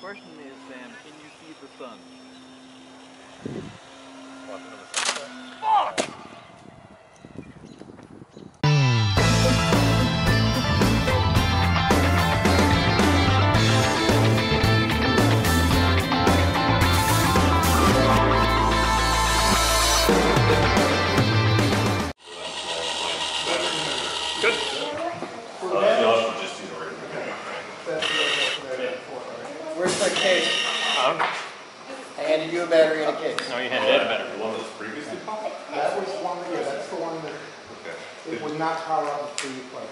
question is, Sam, can you see the sun? Walking on the sunset. Fuck! Good. Where's my case? I handed you a battery and a case. No, you handed Ed a battery. The one that was previously popped? That was one, yeah, that's the one that it would not power up before you play.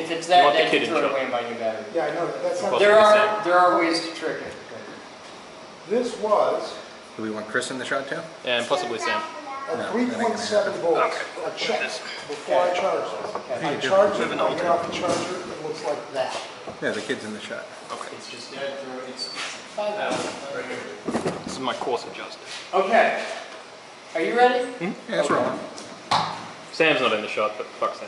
If it's You want that the dead, kid you in throw it charge. away and buy a new battery. Yeah, I know that. That's not. There are ways to trick it. This was Do we want Chris in the shot too? Yeah, and possibly Sam. a No, 3.7 volts, a check before I charged it. I charged it, I get off the charger, it looks like that. Yeah, the kid's in the shot. It's just dead. It's 5 hours. This is my course adjuster. Okay. Are you ready? Yeah, that's wrong. Sam's not in the shot, but fuck Sam.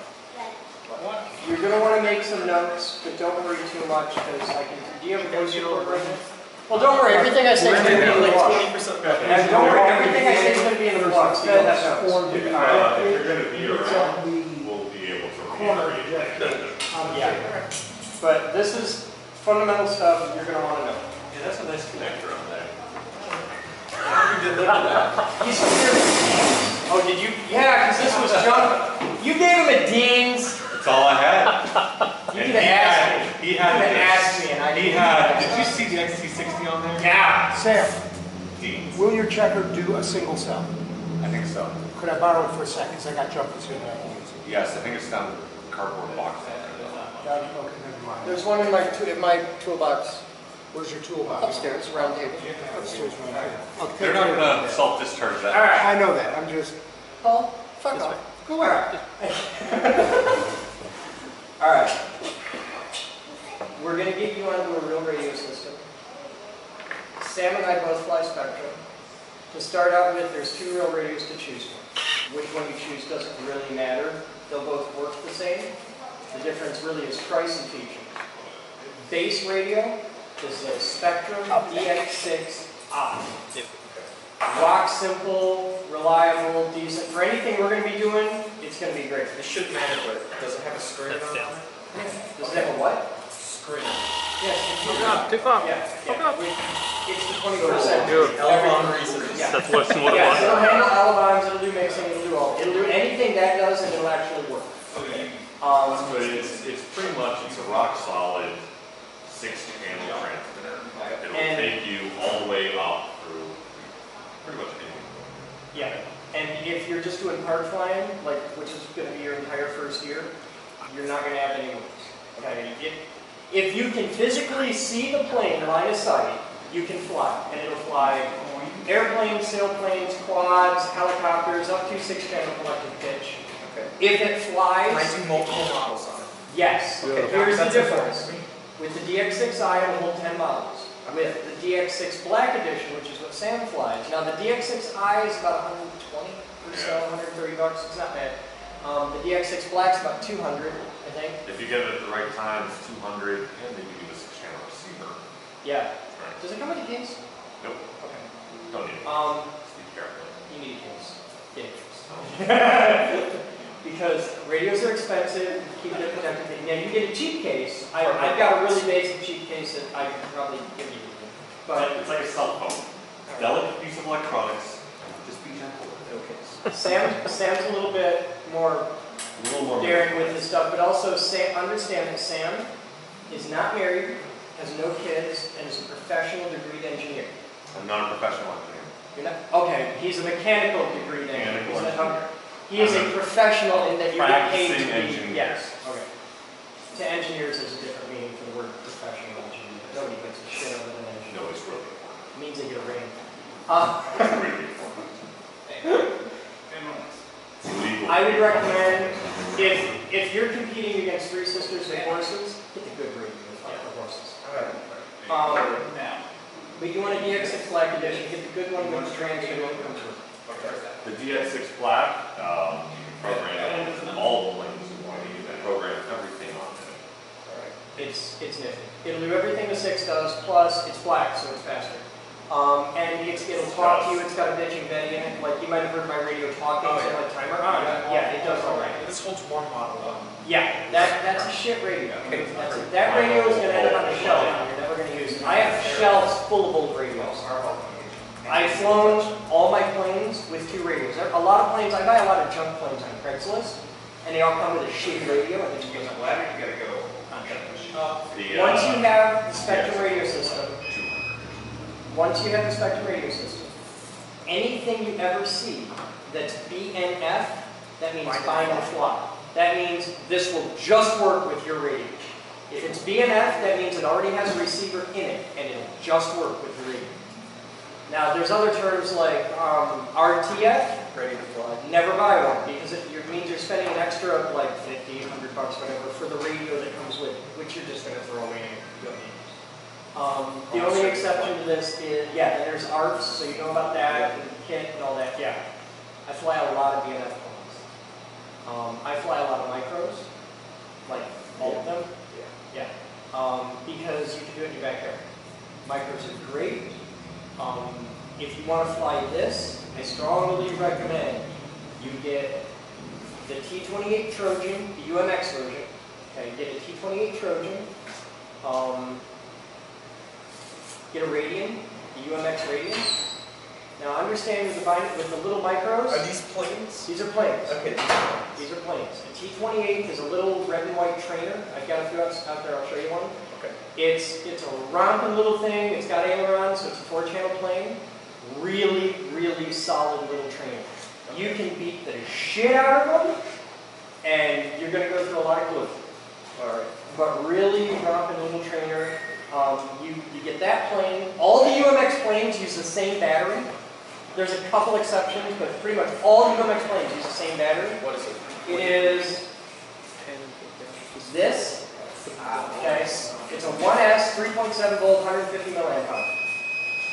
You're going to want to make some notes, but don't worry too much because I can. Do you have a voice recorder right now? Well, don't worry. Everything I say is going to be in the box. And don't worry. Everything I say is going to be in the box. If you're going to be around, we'll be able to reiterate that. Yeah. But this is fundamental stuff you're going to want to know. Yeah, that's a nice connector on there. He's serious. Oh, did you? Yeah, because this was junk. You gave him a Dean's. That's all I had. You could have asked me. He had asked me, and I He had. Did you see the XT60 on there? Yeah. Sam, Dean's. will your checker do a single cell? I think so. Could I borrow it for a second? Because I got jumpers here that I can use. Yes, I think it's down the cardboard box. Okay, never mind. There's one in my toolbox Where's your toolbox? upstairs, round table. Upstairs, right here. Okay, They're not going to self-discharge that. All right. I know that. I'm just. Paul, fuck off. Go ahead. All right. We're going to get you onto a real radio system. Sam and I both fly Spectrum. To start out with, there's 2 real radios to choose from. Which one you choose doesn't really matter. They'll both work the same. The difference really is price and feature. Base radio, this is a Spectrum DX6i. Rock simple, reliable, decent. For anything we're going to be doing, it's going to be great. It should matter, but does it have a screen on it? Does it have a what? Screen. Yes. Fuck off, too far. Yeah. Fuck off. It's the 20%. Good. L1 reasons. Yeah. That's worse than what it Yeah, it'll was. handle L-bombs, it'll do mixing, it'll do all. It'll do anything that does, and it'll actually work. But it's pretty much, it's a rock solid 6-channel transmitter. It'll take you all the way up through pretty much anything. Yeah. And if you're just doing part flying, like which is going to be your entire first year, you're not going to have any moves. Okay. If you can physically see the plane line of sight, you can fly, and it'll fly airplanes, sailplanes, quads, helicopters, up to 6-channel collective pitch. Okay. If it flies, Can I do multiple models on it? yes. Okay, Here's the that's difference. important to me. With the DX6i, it'll hold 10 models. With the DX6 Black Edition, which is what Sam flies. Now the DX6i is about 120 or so, 130 bucks. It's not bad. The DX6 Black's about 200, I think. If you get it at the right time, it's 200, and they give you the 6-channel receiver. Yeah. Right. Does it come with a case? Nope. Okay. Don't need it. Just be careful. You need a case. Get a case. Oh. Because radios are expensive, keeping it protected. Now you can get a cheap case. I've got a really basic cheap case that I can probably give you. But It's like a cell phone. Delicate piece of electronics. Just be gentle with it. Sam's a little bit more A little more daring with his stuff, but also understand that Sam is not married, has no kids, and is a professional degreed engineer. I'm not a professional engineer. You're not? Okay, he's a mechanical degreed engineer. Mechanical He's engineer. not- He is a professional in that you get paid to Practicing be. engineer. Yes. Okay. To engineers, there's a different meaning for the word professional engineer. Nobody gets a shit other than engineer. No, it's really important. It means they get a ring. It's really important. It's illegal. I would recommend if you're competing against Three Sisters and horses, get the good breed for horses. But you want a DX6 Black Edition, get the good one with the transmitter that comes with it. The DX6 Black, program all the planes. You can program everything on it. It's nifty. It'll do everything the 6 does, plus it's black, so it's faster. And it'll talk to you, it's got a bitch embedded in it. Like you might have heard my radio talking, Oh, so yeah. like timer on. Yeah, it does all right. This holds one model up. Yeah, that's a shit radio. That radio is going to end up on the shelf. You're never going to use it. I have shelves full of old radios. I've flown all my planes with 2 radios. A lot of planes, I buy a lot of junk planes on Craigslist, and they all come with a shitty radio, and then you get a ladder, you gotta go on Once you have the Spectrum radio system, anything you ever see that's BNF, that means bind and fly. That means this will just work with your radio. If it's BNF, that means it already has a receiver in it, and it'll just work with your radio. Now, there's other terms like RTF. Ready to fly. Never buy one because it means you're spending an extra like $50, $100, whatever, for the radio that comes with it, which you're just going to throw away and you don't need. The only exception to this is, yeah, then there's ARTs, so you know about that, and kit and all that. Yeah, I fly a lot of BNF planes. I fly a lot of micros, like all of them. Yeah. Because you can do it in your backyard. Micros are great. If you want to fly this, I strongly recommend you get the T28 Trojan, the UMX version. Okay, get a T28 Trojan. Get a Radian, the UMX Radian. Now understand with the little micros. Are these planes? These are planes. Okay. These are planes. The T28 is a little red and white trainer. I've got a few out there. I'll show you one. Okay. It's a romping little thing. It's got ailerons, so it's a 4-channel plane. Really, really solid little trainer. You can beat the shit out of them, and you're going to go through a lot of glue. All right. But really romping little trainer. You get that plane. All the UMX planes use the same battery. There's a couple exceptions, but pretty much all the UMX planes use the same battery. What is it? It is this. Okay. It's a 1S, 3.7 volt, 150 milliamp hour.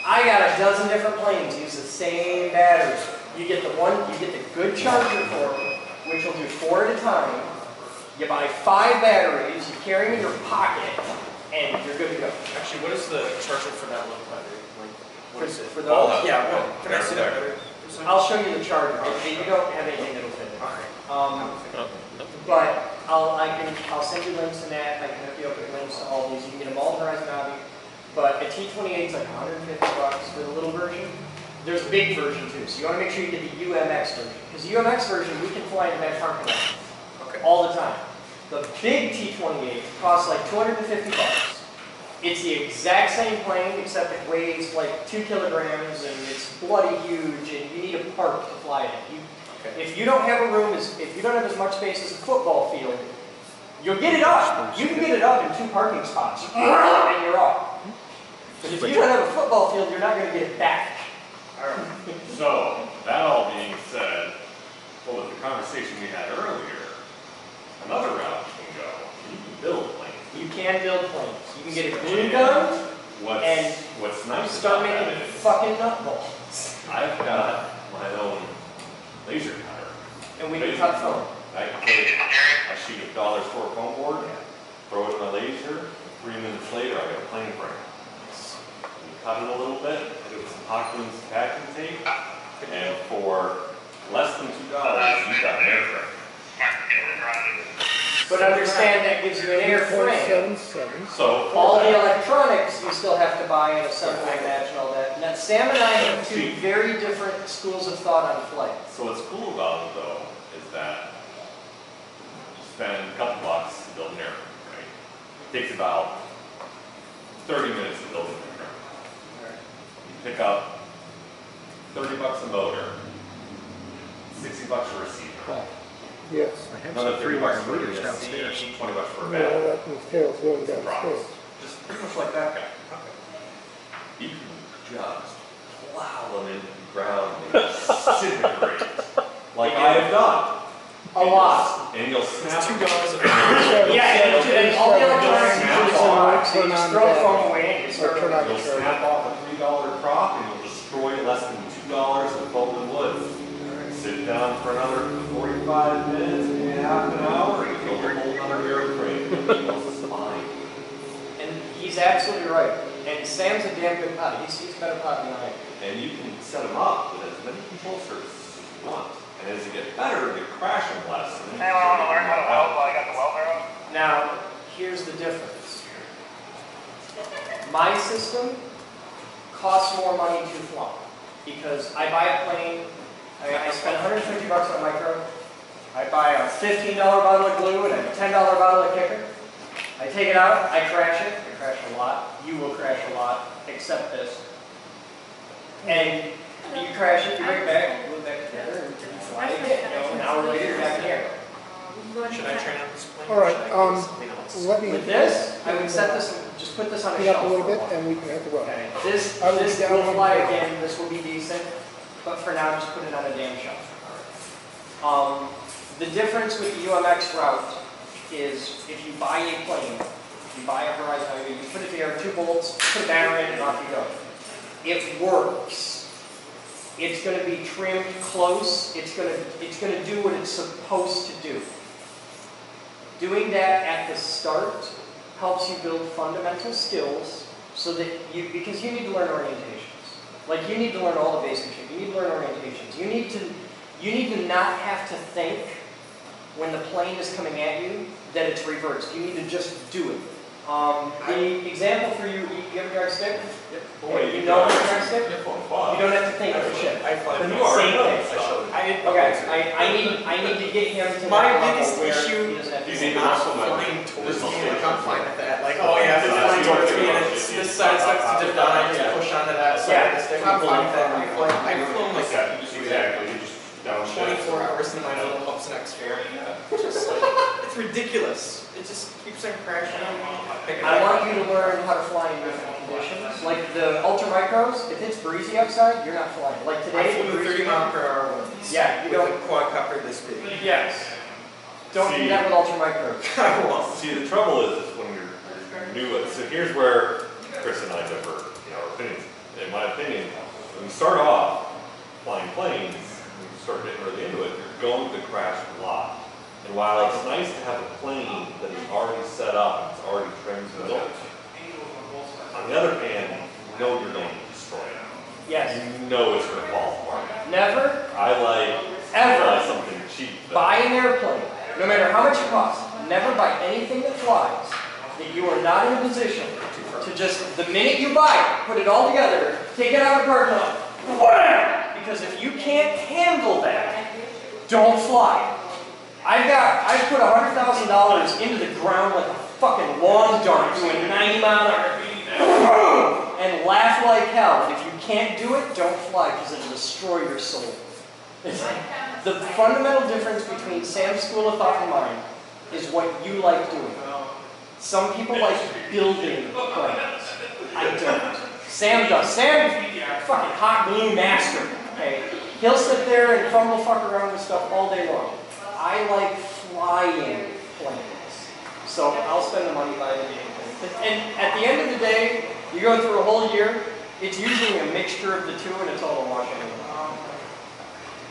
I got a dozen different planes use the same battery. You get the good charger for it, which will do 4 at a time. You buy 5 batteries, you carry them in your pocket, and you're good to go. Actually, what is the charger for that little battery? Like, what is it? For those? Yeah, what? Can I see that battery? I'll show you the charger. You don't have anything that'll fit it. Alright. But I'll send you links to that. I can hook you up with links to all these. You can get them all in Horizon Hobby. But a T28 is like $150 for the little version. There's a big version too, so you want to make sure you get the UMX version. Because the UMX version, we can fly in the back parking lot all the time. The big T28 costs like $250. It's the exact same plane, except it weighs like 2 kilograms and it's bloody huge, and you need a park to fly it. If you don't have a room, if you don't have as much space as a football field, you'll get it up. You can get it up in 2 parking spots, and you're off. But if you don't have a football field, you're not going to get it back. Alright, so, that all being said, well, with the conversation we had earlier, another route you can go, you can build planes. You can build planes. You can get a glue gun, and What's nice start about making that is, fucking nutballs. I've got my own laser cutter. And we can cut foam. I can take a sheet of $4 foam board, throw it in my laser, 3 minutes later I got a plane frame. You cut it a little bit, hit it with some Hawkins packing tape, and for less than $2 you got an airframe. But understand that gives you an airframe. So All the electronics you still have to buy and assemble and match and all that. Now, Sam and I have 2 very different schools of thought on flight. So what's cool about it though is that you spend a couple bucks to build an airframe, right? It takes about 30 minutes to build an airframe. You pick up $30 a motor, $60 for a receiver. Yes. I have Another some 30 3-wire bucks for motors a downstairs. seat, $20 for a No, battery. that entails going Props. downstairs. Just pretty much like that guy. You can just plow them into the ground and disintegrate, like I have done. A lot. And you'll snap $2 Yeah, and all the electronics you Snap use on, on, so you just throw foam away and you start turn on You'll snap off a $3 prop and you'll destroy less than $2 of foam and wood. Sit down for another 45 minutes, maybe half an hour, and you'll build a whole other airframe. It's fine. And he's He's absolutely right. And Sam's a damn good pilot. He's a better pilot than I am. And you can set them up with as many control surfaces as you want. And as you get better, you crash them less. Hey, I want to learn how to weld while I got the welder up. Now, here's the difference. My system costs more money to fly because I buy a plane, I spend $150 on micro, I buy a $15 bottle of glue and a $10 bottle of kicker. I take it out, I crash it. I crash a lot. You will crash a lot, except this. And you crash it, you bring it back, glue it back together, and fly it again. You know, an hour later, you're back here. Should I train on this plane? All right, Should I use something else? let me With this, I would set this, just put this on a speed up shelf a little for bit while. and we can hit the road. Okay, this I will will be down fly on- again, this will be decent, but for now, just put it on a damn shelf. The difference with the UMX route is if you buy a plane, if you buy a Horizon, you put it there, 2 bolts, put a battery in, and off you go. It works. It's going to be trimmed close. It's going to do what it's supposed to do. Doing that at the start helps you build fundamental skills so that because you need to learn orientations. Like you need to learn all the basic shit. You need to learn orientations. You need to not have to think when the plane is coming at you that it's reversed. You need to just do it. The example for you ever drive stick? Yep. Okay, you know how to drive stick? Yep, on You fly. don't have to think of the shit. I fly. The You already same know thing. this stuff. Okay, I need to get him to My that level biggest where issue he doesn't have to You is think. need to not muscle memory. flying towards This me. is Like I'm fine with that. Like, Yeah, oh yeah, if it's that's flying your towards me and favorite. it's this side starts to dip down, I just push onto that side of the stick. I'm fine with that. I've flown like Exactly. You just downshift. 24 hours in my little Hubs and X4. Just like, it's ridiculous. It just keeps on crashing. I want you to learn how to fly in different conditions. Like the ultra micros, if it's breezy outside, you're not flying. Like I today, flew 30 mile/hour ones. Yeah, you with don't- a quadcopter this big. yes. Don't do See. that with ultra micros. I won't. See, the trouble is when you're new. So here's where Chris and I differ in our opinions. In my opinion, when you start off flying planes, when you start getting really into it, you're going to crash a lot. And while it's nice to have a plane that is already set up, it's already trimmed and built, on the other hand, you know you're going to destroy it. Yes. You know it's going to fall apart. Never, I like ever something cheap. buy an airplane, no matter how much it costs. Never buy anything that flies that you are not in a position to just, the minute you buy it, put it all together, take it out of the parking lot, wham! Because if you can't handle that, don't fly. I've put $100,000 into the ground like a fucking lawn dart doing 90 mile an hour and laugh like hell. If you can't do it, don't fly because it'll destroy your soul. It's like, the fundamental difference between Sam's school of thought and mine is what you like doing. Some people like building planes. I don't. Sam does. Sam, fucking hot glue master. Okay, he'll sit there and fumble fuck around with stuff all day long. I like flying planes. So I'll spend the money buying the damn thing. And at the end of the day, you go through a whole year, it's usually a mixture of the two and it's all a wash anyway.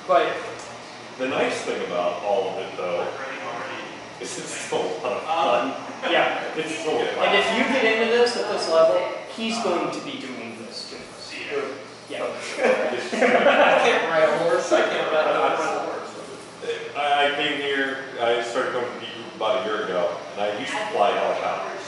But The nice thing about all of it, though, is it's still a lot of fun. yeah, It's still and fun. if you get into this at this level, he's going to be doing this too. Yeah. I can't ride a horse. I can't ride a horse. I came here, I started going to the group about a year ago, and I used to fly helicopters,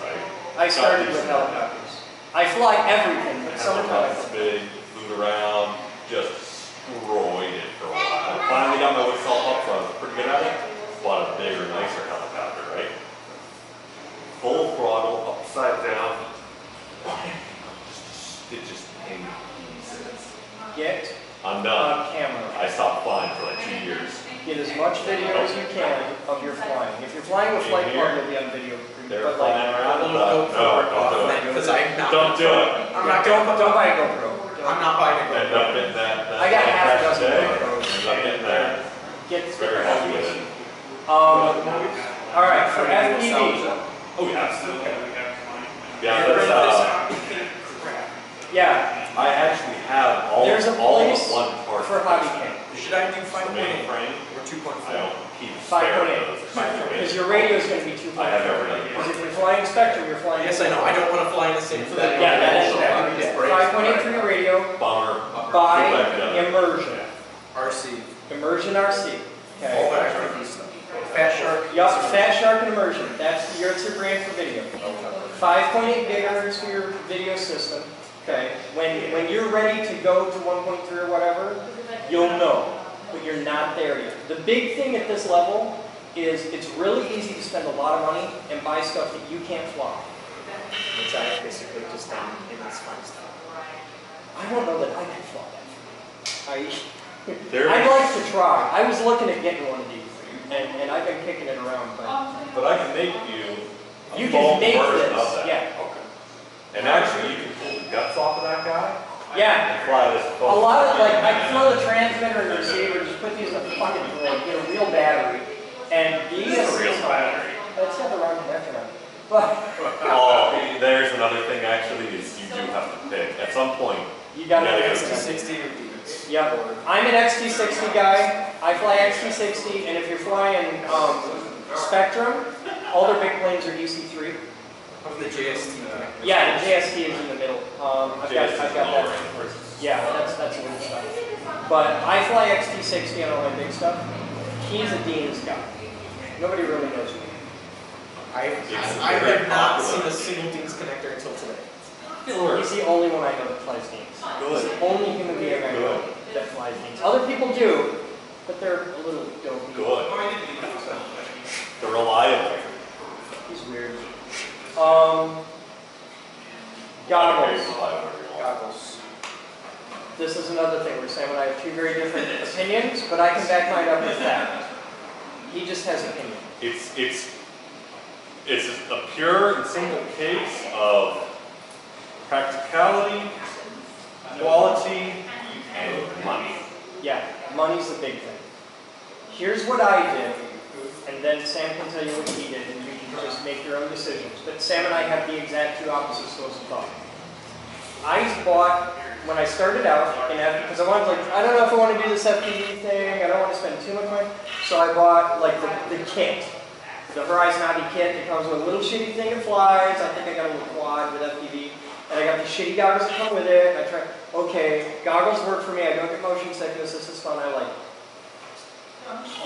right? I started with helicopters. I fly everything, but sometimes. Helicopters big, flew around, just destroyed it for a while. I finally got my myself up front, I was pretty good at it. Bought a bigger, nicer helicopter, right? Full throttle, upside down. It just came to pieces. Get I'm done. on camera. I stopped flying for like 2 years. Get as much video as you can of your flying. If you're flying with Flight Club, you'll be on video. They're But flying like, around. I'm No, gonna don't do it. because I'm not. Don't do it. I'm not going. don't buy a GoPro. I'm not buying a End GoPro. up getting that. I got half a dozen day. GoPros. End up getting that. Get Very happy with it. All right, for FPV. Oh, yeah. Okay. Yeah, that's, Yeah, I actually have all, There's a all place of one part. for hobby cam. Should I do The 5.8 main frame, or 2.4? I don't keep a spare of those. 5.8. Because your radio is going to be 2.4. I have everything. Because if you're flying Spectrum, you're flying. Yes, I know. I don't want to fly in the same thing. Yeah, that is bad. 5.8 for your radio Bummer. by Too bad, yeah. Immersion. RC. Immersion RC. All Okay. that RC stuff. Fat Shark. Yup, Fat Shark and Immersion. That's your brand for video. 5.8 gigahertz for your video system. Okay. When you're ready to go to 1.3 or whatever, you'll know. But you're not there yet. The big thing at this level is it's really easy to spend a lot of money and buy stuff that you can't fly. Which I basically just done in this fun stuff. I don't know that I could fly that. There I'd is- like to try. I was looking at getting one of these, and I've been kicking it around. But I can make you a You full can make version this, of that. yeah. Okay. And actually, you can pull the guts off of that guy Yeah. and fly this. A lot of, like, I throw the transmitter and the receiver, just put these in a fucking, like, get a real battery, and these... It's a real battery. It's got the wrong connector on it. But... Oh, there's another thing actually, is you do have to pick. At some point, You gotta Yeah, fix yeah. it. 60 or Beavers. Yep. I'm an XT60 guy. I fly XT60, and if you're flying Spectrum, all their big planes are DC-3. Of the JST connector. Yeah, the JST is in the middle. I've got that. versus. Yeah, that's a little stuff. But I fly XT60 on all my big stuff. He's a Dean's guy. Nobody really knows me. I very have not popular. seen a single Dean's connector until today. He's the only one I know that flies Deans. He's the only human being I know that flies Deans. Other people do, but they're a little dopey. Good. They're reliable. He's weird. I don't care, you Goggles. can fly whatever you want. Goggles. This is another thing where Sam and I have two very different opinions, but I can back mine up with fact. He just has opinion. It's a pure and simple case of practicality, quality, and money. Yeah, money's the big thing. Here's what I did, and then Sam can tell you what he did, and you can just make your own decisions. But Sam and I have the exact two opposite schools of thought. I bought, when I started out, because I wanted, like, I don't know if I want to do this FPV thing, I don't want to spend too much money, so I bought, like, the kit. The Horizon Hobby kit. It comes with a little shitty thing that flies. I think I got a little quad with FPV. And I got the shitty goggles that come with it. I tried, okay, goggles work for me. I don't get motion sickness. This is fun. I like it.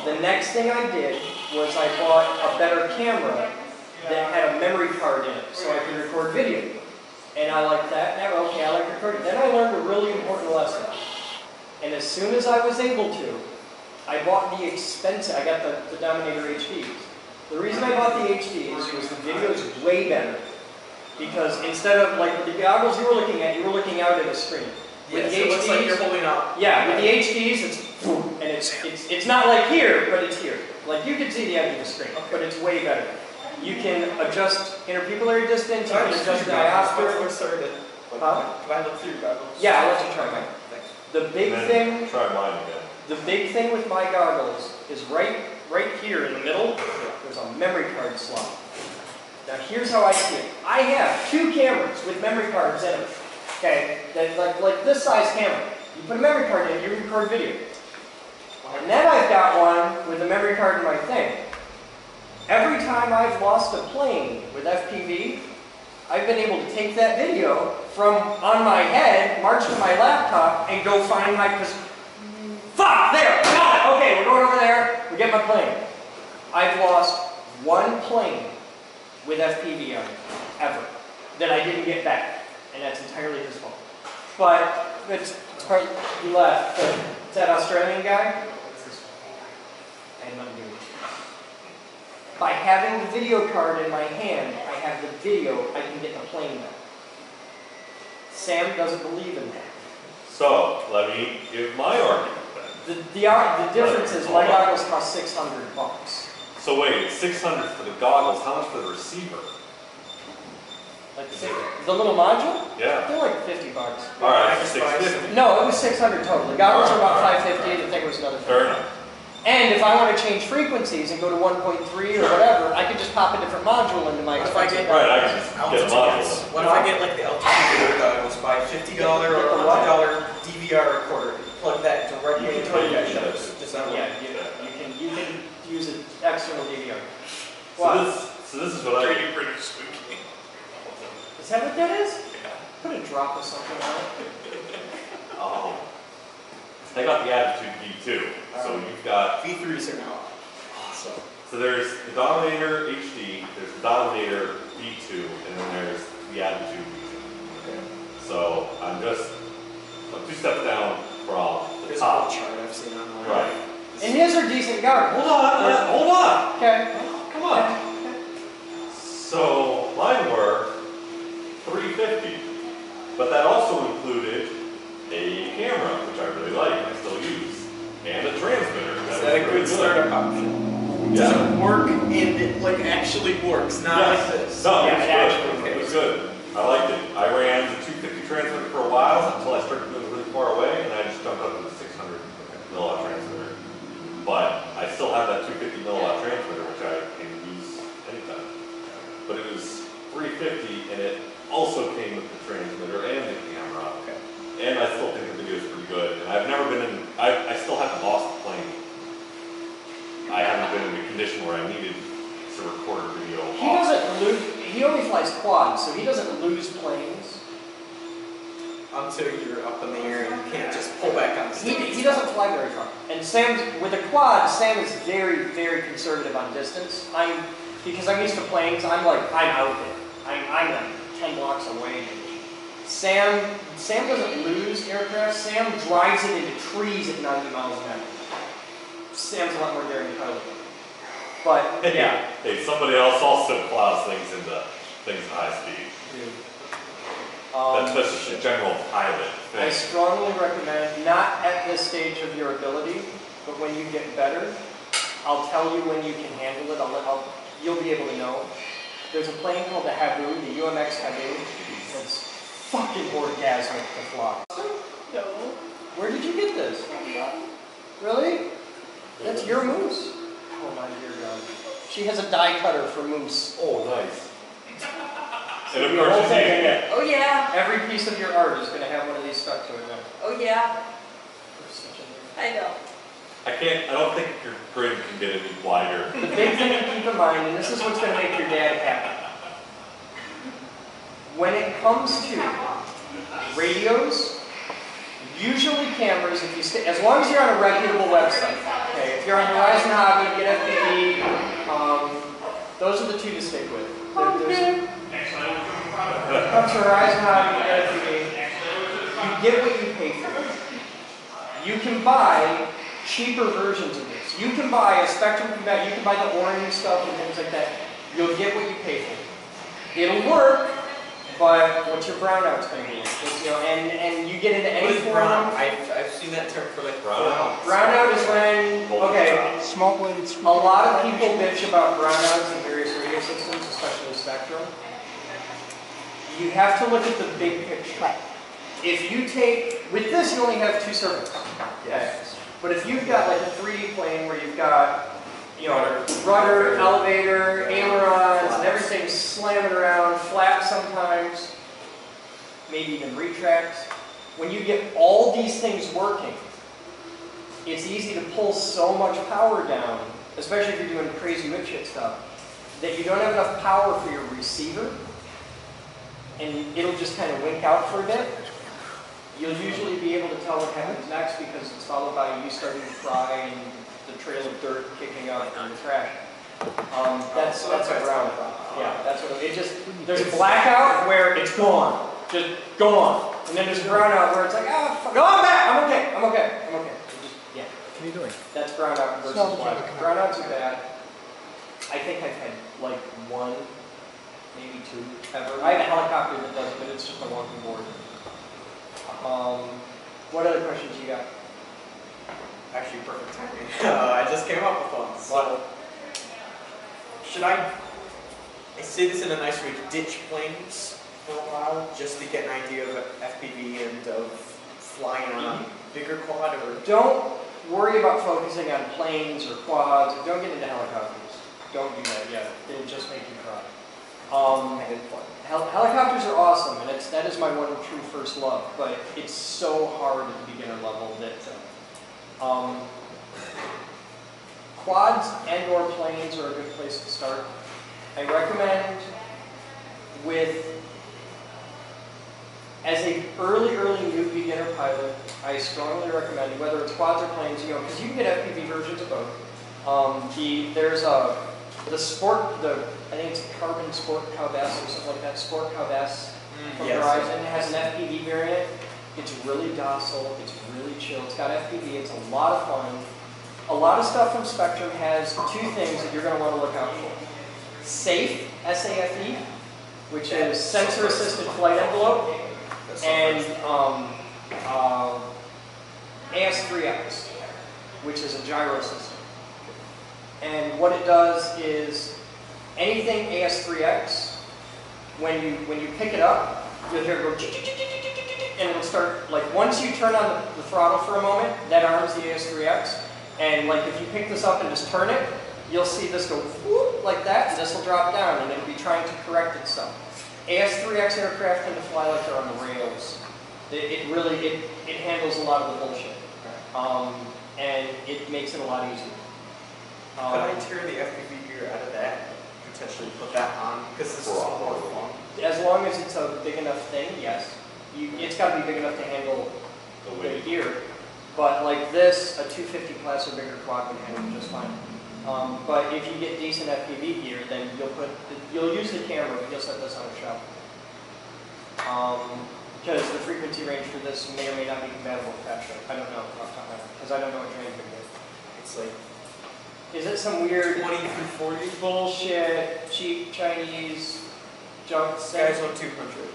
The next thing I did was I bought a better camera that had a memory card in it so I could record video. And I liked that. Now, okay, I like recording. Then I learned a really important lesson. And as soon as I was able to, I bought the expensive, I got the Dominator HDs. The reason I bought the HDs was the video is way better. Because instead of, like, the goggles you were looking out at a screen. Yeah, With so the it looks like you're HDs, holding up. yeah, with the HDs, it's, and it's not like here, but it's here. Like, you can see the edge of the screen, but it's way better. You can adjust interpupillary distance, you can adjust diopter. We're started. Huh? Can I look through your goggles? Yeah, I'll let you try mine. Thanks. The big And thing, then try mine again. the big thing with my goggles is right here in the middle, there's a memory card slot. Now here's how I see it. I have two cameras with memory cards in them. Okay, that like this size camera. You put a memory card in, you record video. And then I've got one with a memory card in my thing. Every time I've lost a plane with FPV, I've been able to take that video from on my head, march to my laptop, and go find my, fuck, there, got it, okay, we're going over there, we get my plane. I've lost one plane with FPV on it, ever, that I didn't get back, and that's entirely his fault. But, it's part, he left, but it's that Australian guy. I had nothing to do with it. By having the video card in my hand, I have the video, I can get the plane back. Sam doesn't believe in that. So, let me give my argument then. The difference is my goggles cost $600. So wait, it's 600 for the goggles, how much for the receiver? Like the little module? Yeah. They're like $50. Alright, 650. No, it was 600 total. The goggles are about 550. The thing was another. Fair enough. And if I want to change frequencies and go to 1.3 or whatever, I could just pop a different module into my expensive Right, I can just get a module. What if I get like the altitude goggles, buy $50 or $100 DVR recorder, plug that directly into my shows? Does that work? Yeah, you can use an external DVR. So this is what I 3D printer spooky. Is that what that is? Put a drop of something on it. Oh. They got the Attitude V2. So you've got V3s are now awesome. So there's the Dominator HD, there's the Dominator V2, and then there's the Attitude V2. Okay. So I'm 2 steps down from the There's a top. whole chart I've seen online. Right. And his are decent guards. Hold on. Okay. Come on. So mine were $350, but that also included a camera, which I really like and I still use, and a transmitter. Is that a good startup option? Yeah. Does it work and it like actually works, not like this? No, Yeah, it was good. I liked it. I ran the 250 transmitter for a while until I started moving really far away, and I just jumped up to the 600 milliwatt transmitter. But I still have that 250 milliwatt transmitter, which I can use anytime. But it was $350, and it also came with the transmitter and the camera. Okay. And I still think the video is pretty good. And I've never been in, I still haven't lost the plane. I haven't been in a condition where I needed to record a video. He doesn't lose, he only flies quads, so he doesn't lose planes. Until you're up in the air and you can't just pull back on the stick. He doesn't fly very far. And Sam's, with a quad, Sam is very, very conservative on distance. Because I'm used to planes, I'm out there. I'm like 10 blocks away. Sam doesn't lose aircraft. Sam drives it into trees at 90 miles an hour. Sam's a lot more daring pilot. But yeah. Hey, somebody else also plows things into things at high speed. That's just a general pilot thing. I strongly recommend, not at this stage of your ability, but when you get better, I'll tell you when you can handle it. You'll be able to know. There's a plane called the Habu, the UMX Habu. It's fucking orgasmic to fly. No. Where did you get this? Really? That's your moose. Oh my dear God. She has a die cutter for moose. Oh, nice. And of The course, whole you thing, see yeah. Oh yeah. Every piece of your art is going to have one of these stuck to it now. Oh yeah. You're such a nerd. I know. I don't think your grid can get any wider. The big thing to keep in mind, and this is what's going to make your dad happy. When it comes to radios, usually cameras, if you stay, as long as you're on a reputable website, okay, if you're on Horizon Hobby, get FPV, those are the two to stick with. Comes to Horizon Hobby, get FPV, you get what you pay for. You can buy cheaper versions of this. You can buy a Spectrum, you can buy the orange stuff and things like that. You'll get what you pay for. It'll work, but what's your brownouts going to be? And you get into any What is form. brown? I've seen that term for like Brownout. Brownout is when, okay, Small bladed a lot of people bitch about brownouts in various radio systems, especially Spectrum. You have to look at the big picture. If you take, with this you only have two circuits. Yes. But if you've got like a 3D plane where you've got, rudder, elevator, ailerons, and everything slamming around, flat sometimes, maybe even retracts. When you get all these things working, it's easy to pull so much power down, especially if you're doing crazy whip shit stuff, that you don't have enough power for your receiver, and it'll just kind of wink out for a bit. You'll usually be able to tell what happens next because it's followed by you starting to fry and the trail of dirt kicking up in the trash. That's a brownout. Yeah, that's what it just. There's a blackout where it's gone, just gone, and then there's a brownout where it's like, fuck, no, I'm back. I'm okay. Yeah. What are you doing? That's brownout versus blackout. Brownouts are bad. I think I've had like one, maybe two ever. I have a helicopter that does it, but it's just a walking board. What other questions you got? Actually, perfect timing. I just came up with one. So, should I say this in a nice way, ditch planes for a while, just to get an idea of FPV and of flying on a bigger quad, or Don't worry about focusing on planes or quads. Don't get into helicopters. Don't do that yet. It'll just make you cry. Helicopters are awesome, and that is my one true first love. But it's so hard at the beginner level that quads and/or planes are a good place to start. I recommend as a early new beginner pilot, I strongly recommend, whether it's quads or planes, because you can get FPV versions of both. There's I think it's Carbon Sport Cub S or something like that, Sport Cub S from Verizon. It has an FPV variant. It's really docile, it's really chill, it's got FPV, it's a lot of fun. A lot of stuff from Spectrum has two things that you're going to want to look out for. SAFE, S-A-F-E, which is Sensor Assisted Flight Envelope, and AS3X, which is a gyro system. And what it does is anything AS3X, when you pick it up, you'll hear it go, and it'll start, like once you turn on the throttle for a moment, that arms the AS3X, and like if you pick this up and just turn it, you'll see this go whoop, like that, and this will drop down, and it'll be trying to correct itself. AS3X aircraft tend to fly like they're on the rails. It handles a lot of the bullshit, and it makes it a lot easier. Could I tear the FPV gear out of that, potentially put that on, because this is more fun? As long as it's a big enough thing, yes. It's got to be big enough to handle the gear. But like this, a 250 class or bigger quad would handle just fine. But if you get decent FPV gear, then you'll use the camera, but you'll set this on a shelf. Because the frequency range for this may or may not be compatible with that show. I don't know off the top of my head, because I don't know what range it is. It's like, is it some weird 20 through 40? bullshit, cheap Chinese junk This thing? guy's on 200.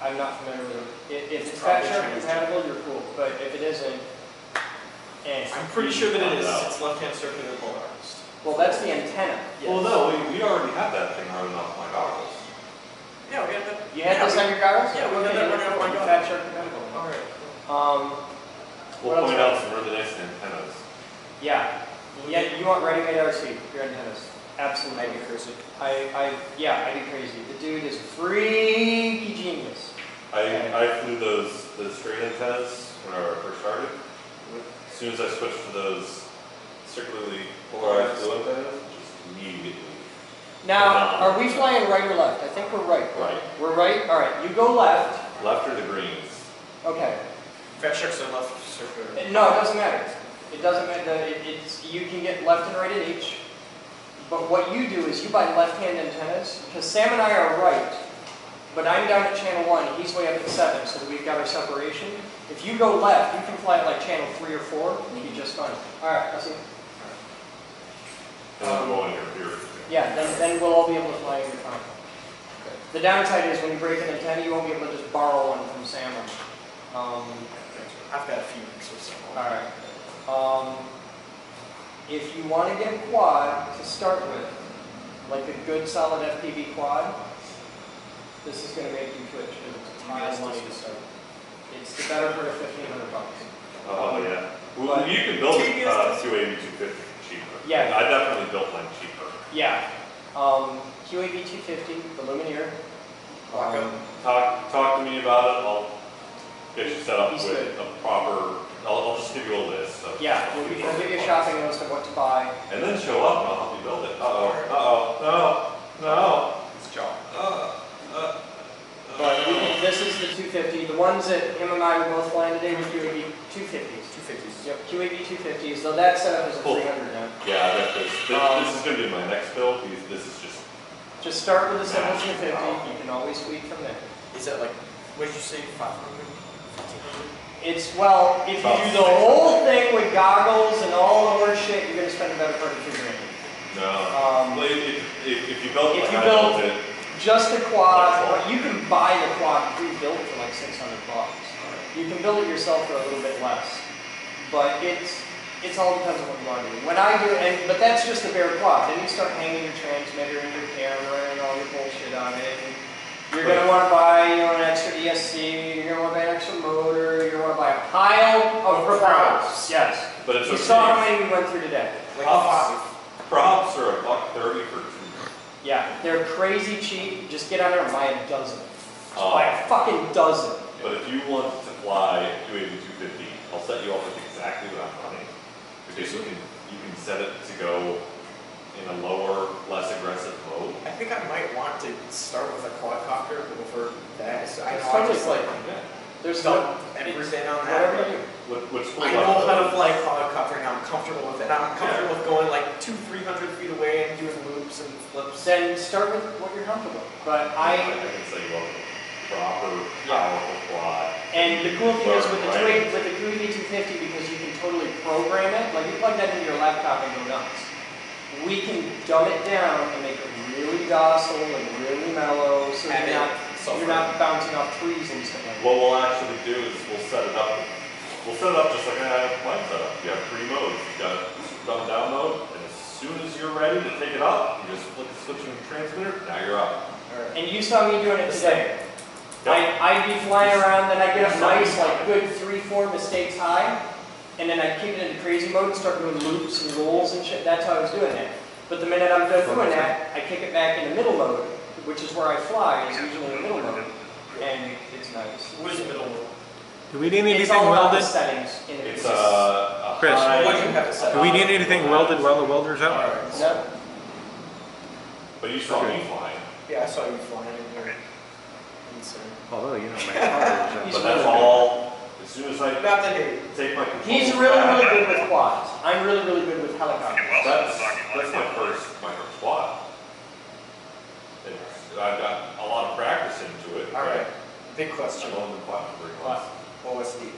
I'm not familiar with it. If it's probably Fat Shark Chinese compatible, you're cool. But if it isn't, I'm pretty sure that it is. It's left-hand circular polarized. well, that's the antenna. Yes. Well, no, we already have that thing running off my goggles. Yeah, we have that. You had this on your goggles? Yeah, we had that running off my goggles. Fat Shark compatible. Alright. We'll point out some really nice antennas. Yeah. You want ready-made RC, your antennas. Absolutely. I'd be crazy. I'd be crazy. The dude is freaky genius. I flew the straight antennas when I first started. As soon as I switched to those circularly polarized blue antennas, just immediately. Now, are we flying right or left? I think we're right. Right. We're right? All right. You go left. Left or the greens? Okay. Fat Sharks are left circular. No, it doesn't matter. It doesn't matter. You can get left and right at each. But what you do is you buy left-hand antennas, because Sam and I are right, but I'm down at channel 1, he's way up at 7, so that we've got our separation. If you go left, you can fly at like channel 3 or 4, and you'll be just fine. Alright, I'll see you. And I'm going here. Yeah, then we'll all be able to fly in your car. The downside is when you break an antenna, you won't be able to just borrow one from Sam. I've got a few so Alright. If you want to get a quad to start with, like a good solid FPV quad, this is going to make you twitch because it's a ton of money to start. It's the better part of $1,500. Oh yeah. Well, you can build 280, 250 cheaper. Yeah. I definitely built one cheaper. Yeah. QAV 250, the Lumineer. Talk to me about it. I'll get you set up He's with good. a proper. I'll just give you a list. Yeah, we'll give you a shopping list of what to buy. And then show up and I'll help you build it. No. It's John. But this is the 250. The ones that him and I were both flying today were QAV 250s. 250s. Yep, QAV 250s. So that setup is a Cool. 300 now. Yeah, I got this. This is going to be my next build. This is just. Just start with a simple 250. You can always tweak from there. Is that like, what did you say, 500? 1,500? It's, well, if you do the whole thing with goggles and all the horse shit, you're going to spend a better part of $2 grand. No. Well, if you build If like you I build built it, just a quad, but you can buy the quad pre-built for like $600. You can build it yourself for a little bit less. But it's all depends on what you want to do. When I do, but that's just the bare quad. Then you start hanging your transmitter and your camera and all your bullshit on it. And you're going to want to buy an extra ESC, you're going to want to buy an extra motor, you're going to want to buy a pile of propellers. Yes. But it's You okay. saw how many we went through today. Like Props are $1.30 for 2. Yeah, they're crazy cheap. Just get on there and buy a dozen. Just Oh. buy a fucking dozen. But if you want to fly 280, 250, I'll set you up with exactly what I'm running. Because you can set it to go in a lower, less aggressive mode. I think I might want to start with a quadcopter over that. So I It's know I totally just like Yeah. There's dump everything on that. whatever you do. What's cool I about know how to those- fly quadcopter now. I'm comfortable with it. I'm comfortable with going like 200-300 feet away and doing loops and flips. Then start with what you're comfortable with. But I can set you up with proper, powerful quad. and the cool thing is with the Right. 250 because you can totally program it. Like you plug that into your laptop and go nuts. We can dumb it down and make it really docile and really mellow, so And you're not bouncing off trees and stuff like that. What we'll actually do is we'll set it up. We'll set it up just like I have mine set up. You have 3 modes. You got dumb down mode, and as soon as you're ready to take it up, you just flick the switch on the transmitter. Now you're up. And you saw me doing it today. Yep. I'd be flying around, then I'd get up nice, like good 3-4 mistakes high, and then I'd kick it into crazy mode and start doing loops and rolls and shit. That's how I was doing that. But the minute I'm done doing that, I kick it back into middle mode, which is where I fly, is usually in middle mode. And it's nice. What is middle mode? Do we need It's anything all about the welded? settings in it. It's a Chris, high. What do you have to set Do we up? need anything welded while the welder's out? Alright. No. But you saw me flying. Yeah, I saw you flying in here. Insane. Although, you know, my father's He's But really that's good. all. As soon as I Not that hey, take my control He's really, back, really good with quads. I'm really, really good with helicopters. That's my first quad. I've got a lot of practice into it. alright. Big I've question. only been flying for 3 months. OSD.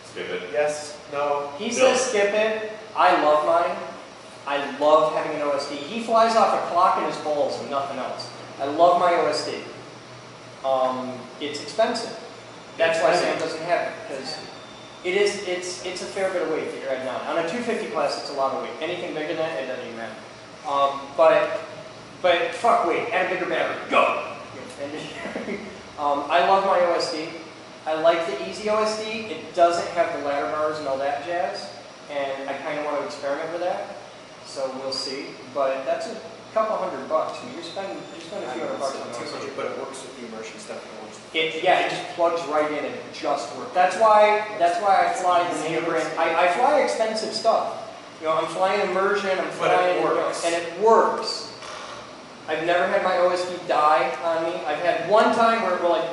Skip it. Yes, no. He says skip it. I love mine. I love having an OSD. He flies off a clock in his balls and nothing else. I love my OSD. It's expensive. That's why Sam doesn't have it, because it's a fair bit of weight that you're adding on. On a 250 class, it's a lot of weight. Anything bigger than that, it doesn't even matter. But fuck weight, add a bigger battery, go! I love my OSD. I like the easy OSD. It doesn't have the ladder bars and all that jazz, and I kind of want to experiment with that. So we'll see. But that's a couple $100. I mean, you spend a few $100 on an OSD. But it works with the immersion stuff. And it works with It just plugs right in and it just works. That's why I fly the name brand. I fly expensive stuff. You know, I'm flying immersion. I'm But it flying, works. and it works. I've never had my OSD die on me. I've had one time where like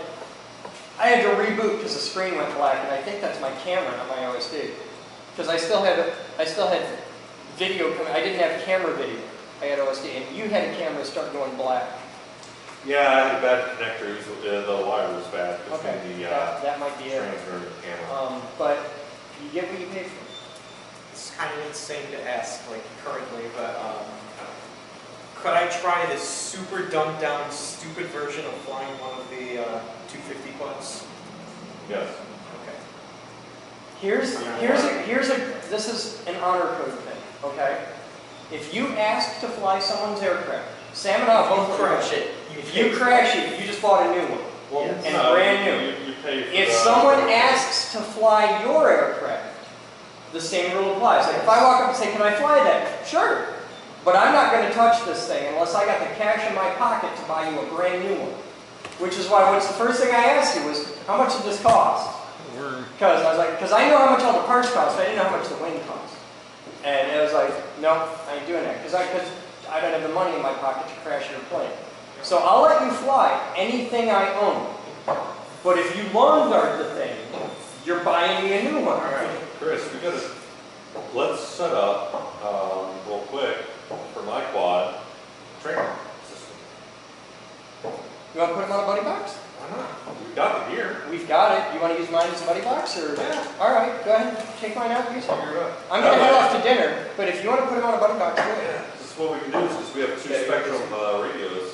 I had to reboot because the screen went black, and I think that's my camera, not my OSD. Because I still had video coming. I didn't have camera video. I had OSD, and you had a camera start going black. Yeah, I had a bad connector. The wire was bad Okay, between the that might be it. transmitter and the camera. But you get what you pay for. It's kind of insane to ask, like, currently, but, could I try this super dumbed down, stupid version of flying one of the 250 quads? Yes. Okay. This is an honor code thing, okay? If you ask to fly someone's aircraft, Sam and I both crash it. If you crash it, you just bought a new one. Well, And brand new. You pay for If the- someone asks to fly your aircraft, the same rule applies. Like if I walk up and say, "Can I fly that?" Sure. But I'm not going to touch this thing unless I got the cash in my pocket to buy you a brand new one. Which is why what's the first thing I asked you was, how much did this cost? Because I was like, because I know how much all the parts cost, but I didn't know how much the wing cost. And it was like, no, I ain't doing that. Because I don't have the money in my pocket to crash your plane. So I'll let you fly anything I own. But if you lawn dart the thing, you're buying me a new one. All right, Chris, let's set up real quick for my quad training system. You want to put them on a buddy box? Why not? We've got it here. We've got it. You want to use mine as a buddy box? Or? Yeah. All right, go ahead. Take mine out. Use it. Figure it out. I'm going to head off to dinner, but if you want to put them on a buddy box, do it. Yeah, this is what we can do is we have 2 Spectrum radios.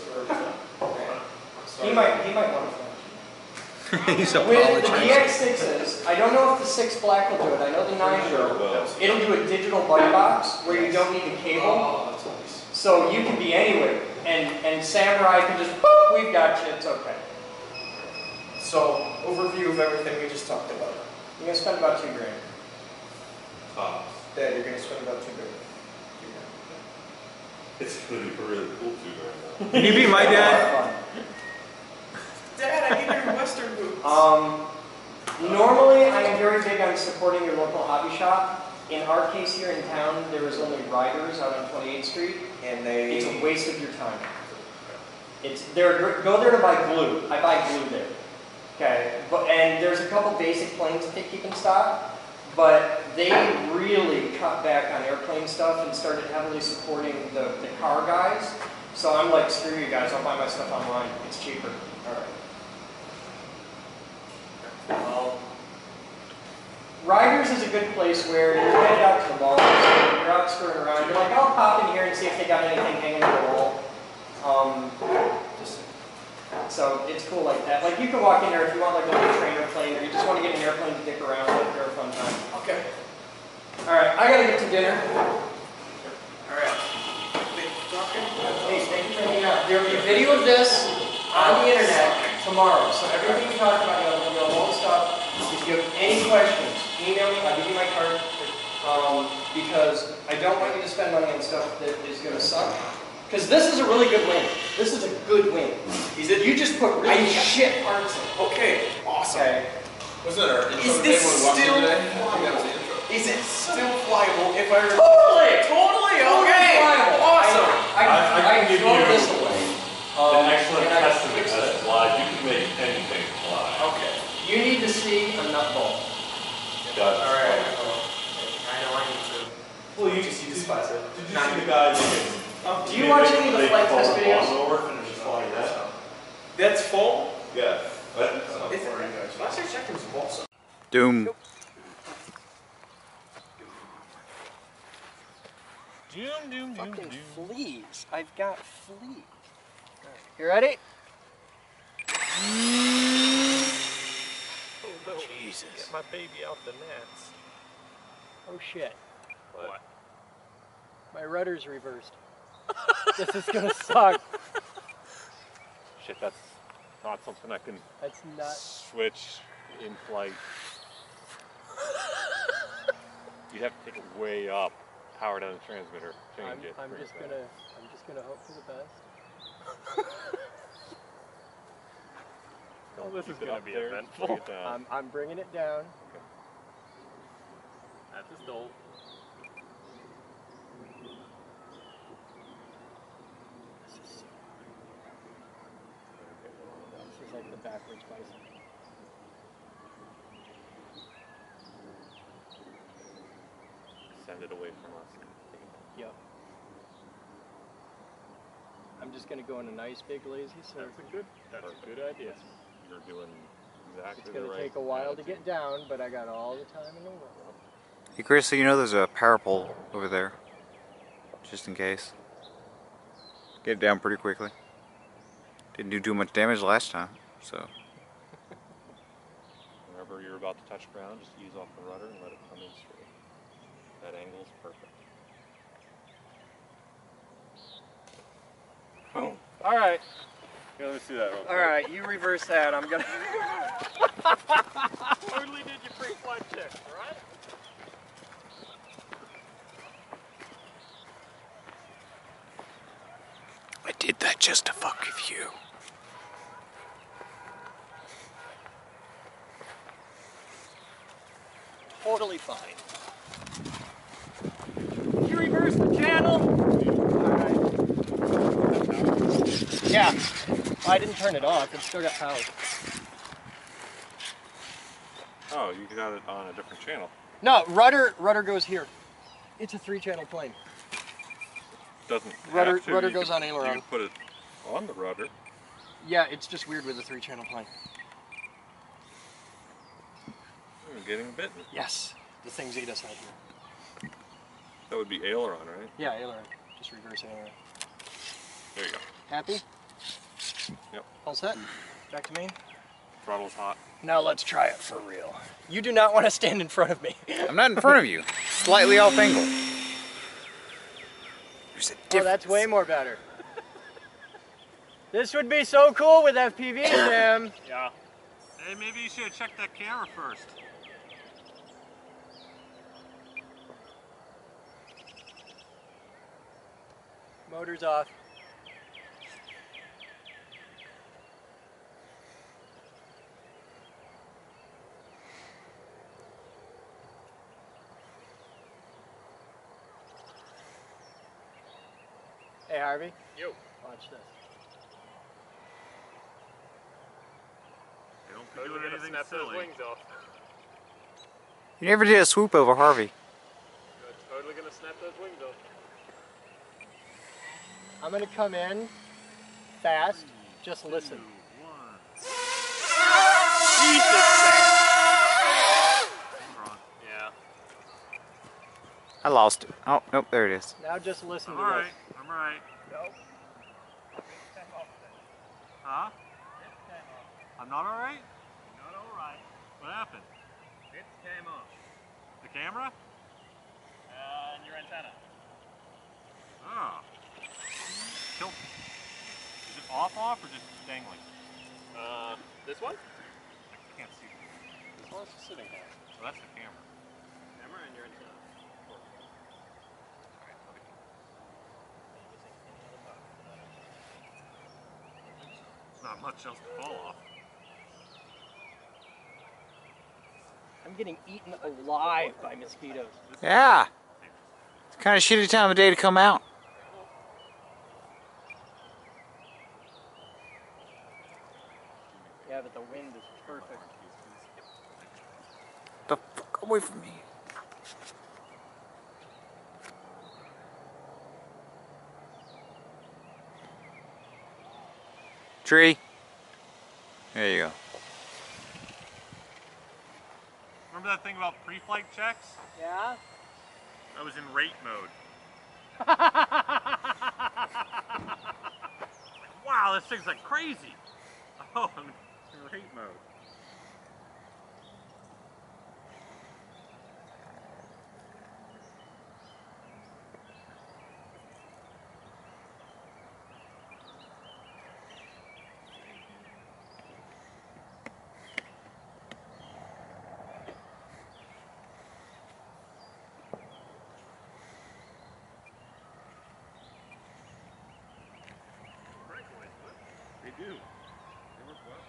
He might want to fly. He's With the apologizing. DX6s, I don't know if the 6 Black will do it. I know the 9 Sure will. will. It'll do a digital buddy box where you don't need a cable. Oh, that's nice. So you can be anywhere. And Samurai can just, boop, we've got you, it's okay. So, overview of everything we just talked about. You're going to spend about $2 grand. tops. Dad, you're gonna spend about $2 billion. It's gonna be really cool too right now. Can you be my dad? Dad, I need your Western boots. Normally, I am very big on supporting your local hobby shop. In our case here in town, there was only Riders out on 28th Street, And it's a waste of your time. Go there to buy glue. I buy glue there. Okay, and there's a couple basic planes that they keep in stock, but they really cut back on airplane stuff and started heavily supporting the car guys. So I'm like, screw you guys, I'll buy my stuff online. It's cheaper. All right. Well, Riders is a good place where you're headed out to the mall, you're out screwing around, you're like, I'll pop in here and see if they got anything hanging on the wall. So it's cool like that. Like you can walk in there if you want like a little trainer plane or you just want to get an airplane to dick around with for a fun time. Okay. Alright, I gotta get to dinner. Alright. Hey, thank you for hanging out. There will be a video of this on the internet tomorrow. So everything we talked about, you know, all the stuff. If you have any questions, email me, I'll give you my card. Because I don't want you to spend money on stuff that is gonna suck. Because this is a really good win. This is a good win. You just put really shit parts in. Okay, awesome. Okay. Wasn't our intro Is today this when we walked in still today? I think that was the intro. Is it still flyable if I Totally! okay. Flyable. Awesome. I can give throw you this away. An excellent and I testament fix as it. to why you can make anything fly. Okay. You need to see a nut ball. Got it. Alright. I know I need to. Well, you Just despise it. Did you see the guy that Do you watch any of the flight test videos? That's full? Yeah. Last I checked, it was awesome. Doom. Fucking fleas. I've got fleas. You ready? Jesus. Get my baby out the nets. Oh shit. What? My rudder's reversed. This is gonna suck. Shit, that's not something I can That's not. switch in flight. You'd have to take it way up, power down the transmitter, change it. I'm just gonna hope for the best. Oh, this is gonna be eventful. I'm bringing it down. That's a stole. This is like the backwards bison. Send it away from us. Yep. I'm just gonna go in a nice big lazy circle. That's a good idea. You're doing exactly It's the gonna right take a while to attitude. get down, but I got all the time in the world. Hey Chris, so you know there's a power pole over there, just in case. Get it down pretty quickly. Didn't do too much damage last time, so. Whenever you're about to touch ground, just ease off the rudder and let it come in straight. That angle's perfect. Boom. All right. Yeah, let me see that real quick. All right. You reverse that. I'm gonna. Totally did your pre-flight check, right? I did that just to fuck with you. Totally fine. You reverse the channel. Alright. Yeah. I didn't turn it off. It's still got power. Oh, you got it on a different channel. No, rudder goes here. It's a 3-channel plane. Doesn't Rudder have to. You goes can- on aileron. You can put it on the rudder. Yeah, it's just weird with a 3-channel plane. You're getting bitten. Yes. The things eat us out here. That would be aileron, right? Yeah, aileron. Just reverse aileron. There you go. Happy? Yep. All set? Back to main? Throttle's hot. Now let's try it for real. You do not want to stand in front of me. I'm not in front of you. Slightly off angle. There's a Oh, difference. that's way more better. This would be so cool with FPV, Sam. Yeah. Hey, maybe you should have checked that camera first. Motor's off. Hey Harvey. Yo. Watch this. They don't be doing anything silly. Wings off. You never did a swoop over Harvey. They're totally gonna snap those wings off. I'm gonna come in fast. Just listen. Yeah. I lost it. Oh, nope, there it is. Now just listen to Alright, this. I'm right. Nope. Huh? I'm not alright? Not alright. What happened? It came off. The camera? And your antenna. Oh. Tilt. Is it off or just dangling? This one? I can't see. This one's just sitting there. Well, that's the camera. Camera and your antenna. Not much else to fall off. I'm getting eaten alive by mosquitoes. Yeah. It's kind of shitty time of day to come out. Yeah, but the wind is perfect. The fuck away from me. Tree. There you go. Remember that thing about pre-flight checks? Yeah? I was in rate mode. Wow, this thing's like crazy. Oh, I'm in rate mode. They do. They work well.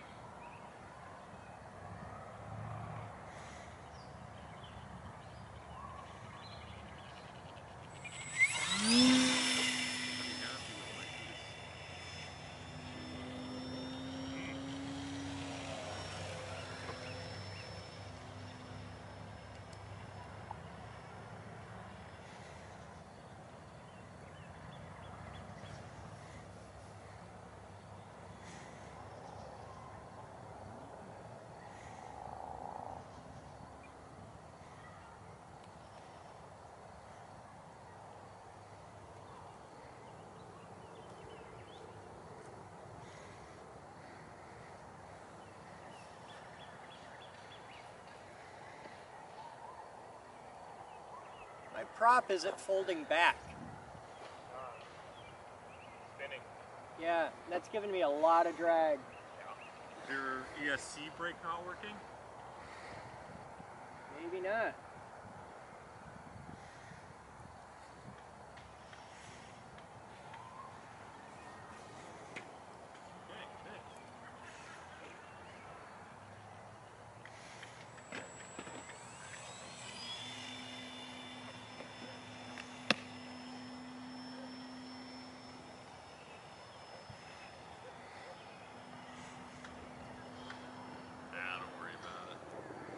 My prop isn't folding back. Spinning. Yeah, that's giving me a lot of drag. Is your ESC brake not working? Maybe not.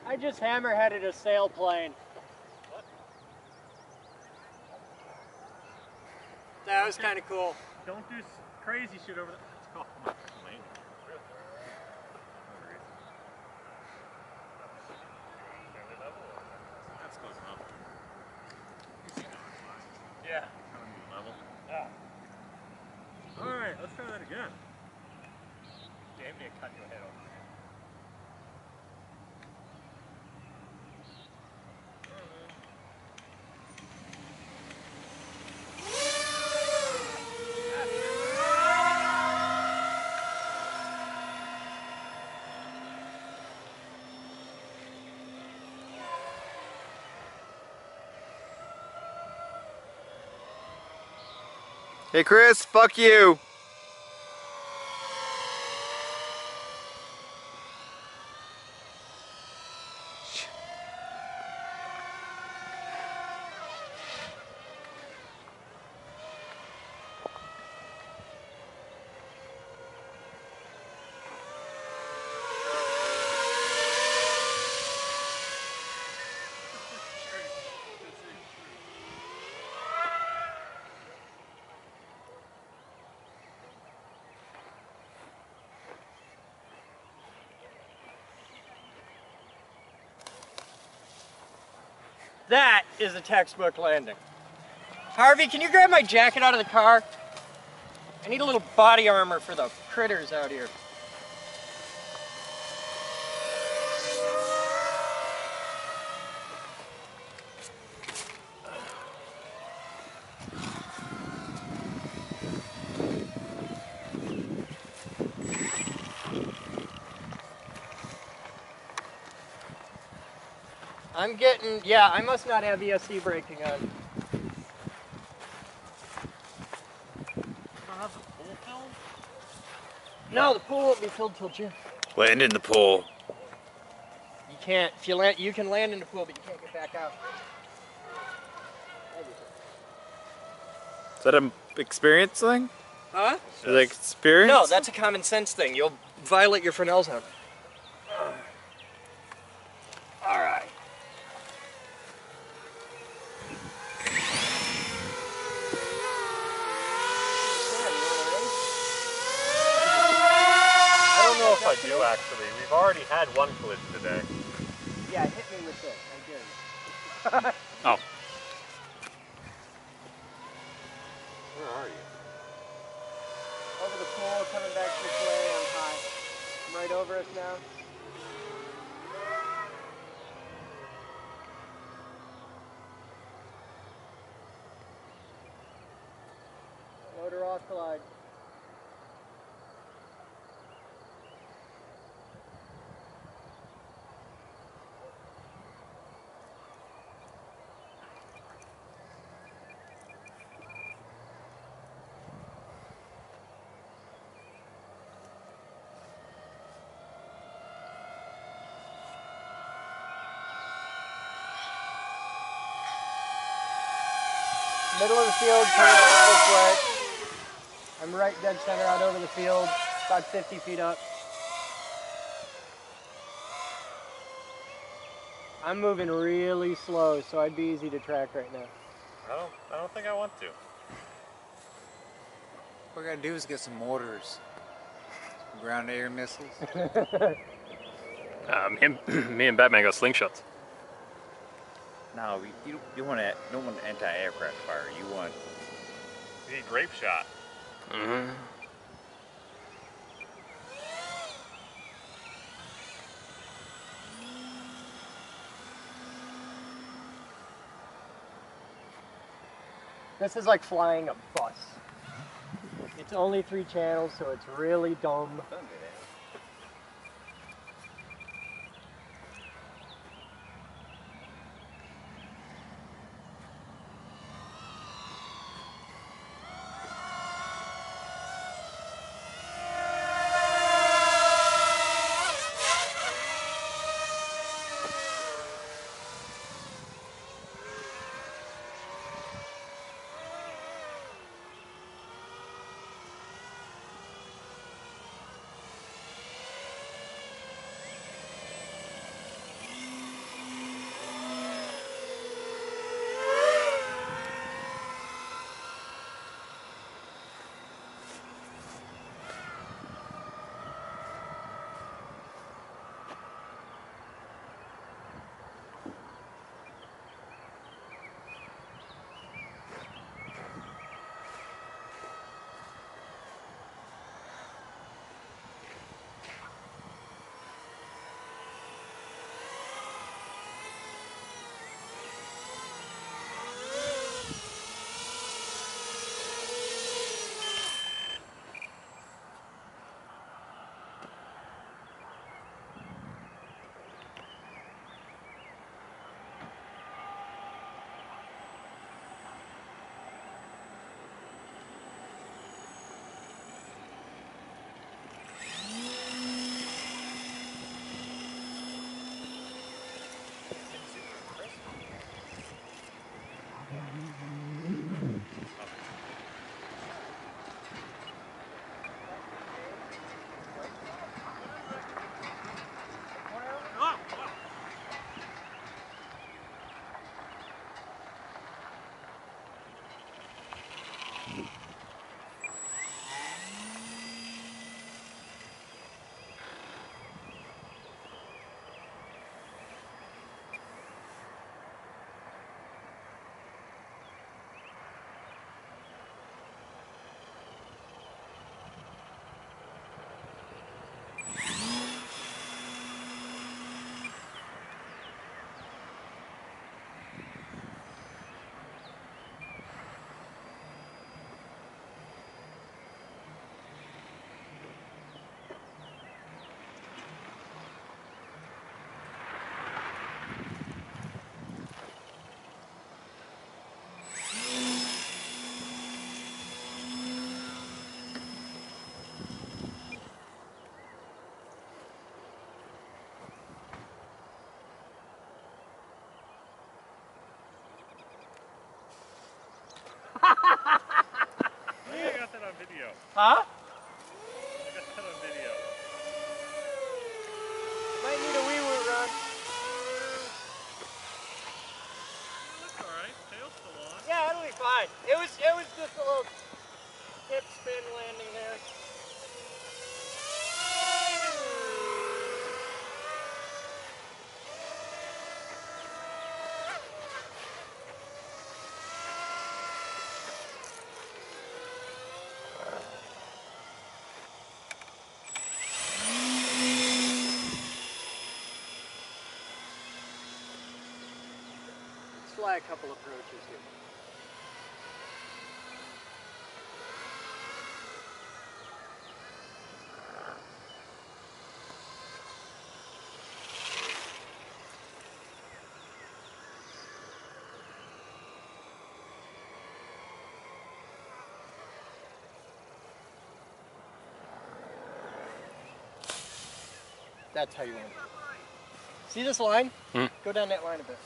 I just hammerheaded a sailplane. What? That was kind of cool. Don't do crazy shit over there. Oh, come on. That's close enough. Yeah. Level. Yeah. Alright, let's try that again. Damn near cut your head off. Hey Chris, fuck you! That is a textbook landing. Harvey, can you grab my jacket out of the car? I need a little body armor for the critters out here. I'm getting, yeah, I must not have ESC braking on. Have the pool filled? No, the pool won't be filled till June. Land in the pool. You can't, if you land, you can land in the pool, but you can't get back out. Is that an experience thing? Huh? Is that experience? No, that's a common sense thing. You'll violate your Fresnel zone. All right. I don't know if I do actually. We've already had one collision today. Yeah, hit me with this. I did. Oh. Where are you? Over the pool, coming back this way. I'm high. I'm right over us now. Motor off, collide. Middle of the field, coming back this way. I'm right dead center out over the field, about 50 feet up. I'm moving really slow, so I'd be easy to track right now. I don't think I want to. What we gotta do is get some mortars. Some ground air missiles. Me and Batman got slingshots. No, you don't want anti-aircraft fire. You want... We need grape shot. Mm-hmm. This is like flying a bus. It's only 3 channels, so it's really dumb. I got that on video. Huh? I got that on video. Might need a wee-woo run. That's alright. Tail's still on. Yeah, it'll be fine. It was just a little tip spin landing there. Let's fly a couple approaches here. That's how you want it. See this line? Go down that line a bit.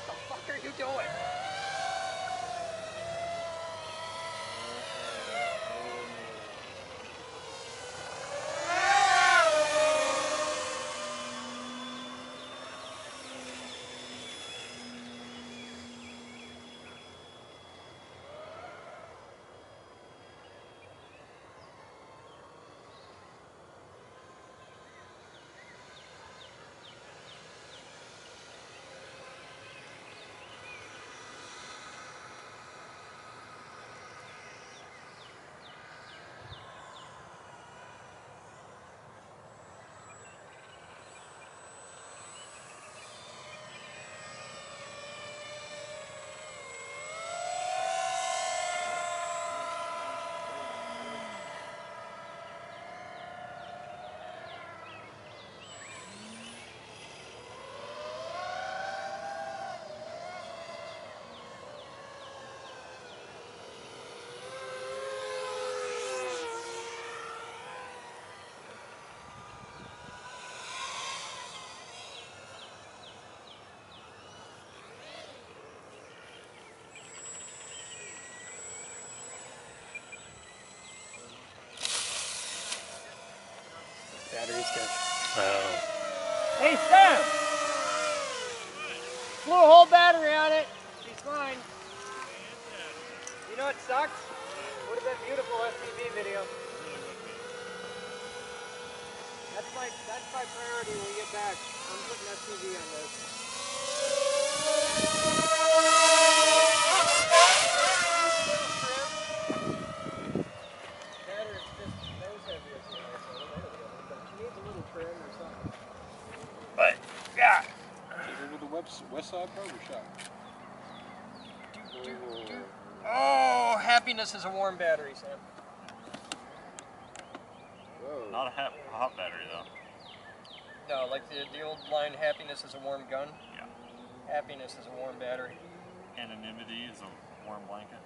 What the fuck are you doing? Battery's dead. Oh. Hey, Sam! Blew a whole battery on it. She's fine. You know what sucks? Would have been beautiful FPV video. That's my priority when we get back. I'm putting FPV on this. Battery's just nose heavy as well, so I don't know but she needs a little trim or something. But yeah. With the west side barber shop. Oh, happiness is a warm battery, Sam. Whoa. Not a hot battery though. No, like the old line, happiness is a warm gun. Yeah. Happiness is a warm battery. Anonymity is a warm blanket.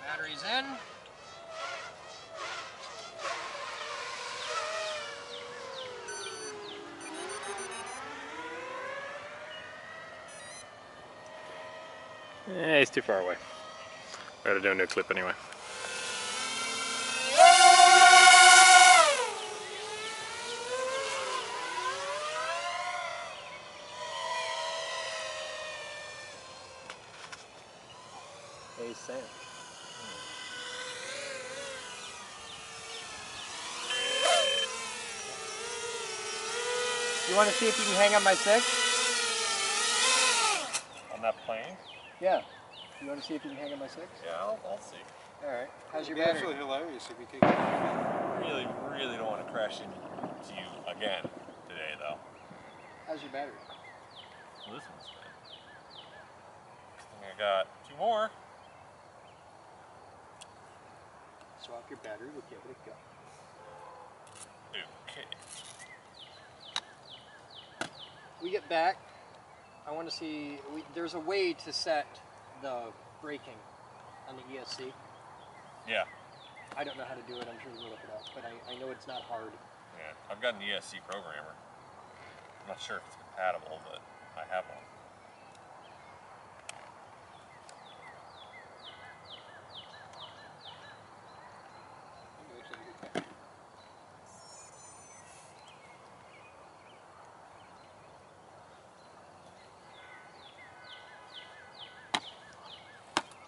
Batteries in. He's too far away. We gotta do a new clip anyway. Hey, Sam. You want to see if you can hang on my 6? On that plane? Yeah. You want to see if you can hang on my 6? Yeah, I'll see. Alright. How's your It'd be battery? absolutely hilarious if you could. Really don't want to crash into you again today, though. How's your battery? Well, this one's good. I think I got 2 more. Swap your battery, we'll give it a go. Okay. We get back. I want to see, there's a way to set the braking on the ESC. Yeah. I don't know how to do it, I'm sure we'll look it up, but I know it's not hard. Yeah. I've got an ESC programmer. I'm not sure if it's compatible, but I have one.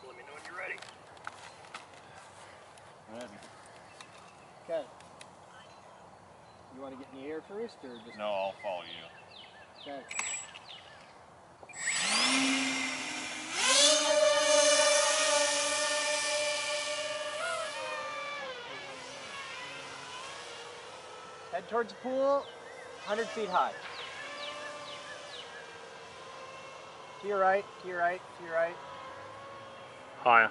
Let me know when you're ready. Ready. Okay. You want to get in the air first, or just... No, I'll follow you. Okay. Head towards the pool, 100 feet high. To your right, to your right, to your right. Higher.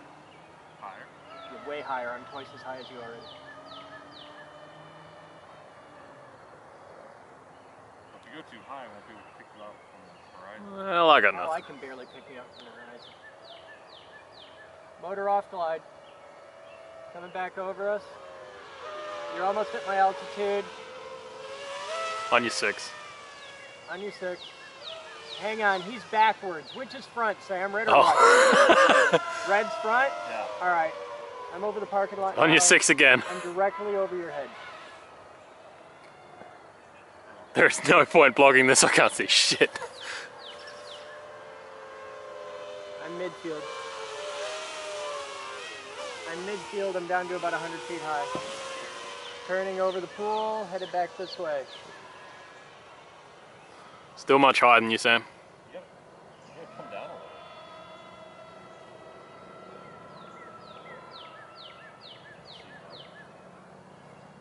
Higher? You're way higher, I'm twice as high as you already. If you go too high, I won't be able to pick you up from the horizon. Well, I got nothing. Oh, I can barely pick you up from the horizon. Motor off, glide. Coming back over us. You're almost at my altitude. On your 6. On your 6. Hang on, he's backwards. Which is front, Sam? Red or Oh. white? Red's front? Yeah. All right. I'm over the parking lot On now. your 6 again. I'm directly over your head. There's no point blocking this, I can't see shit. I'm midfield. I'm midfield, I'm down to about 100 feet high. Turning over the pool, headed back this way. Still much higher than you, Sam. You gotta come down a little.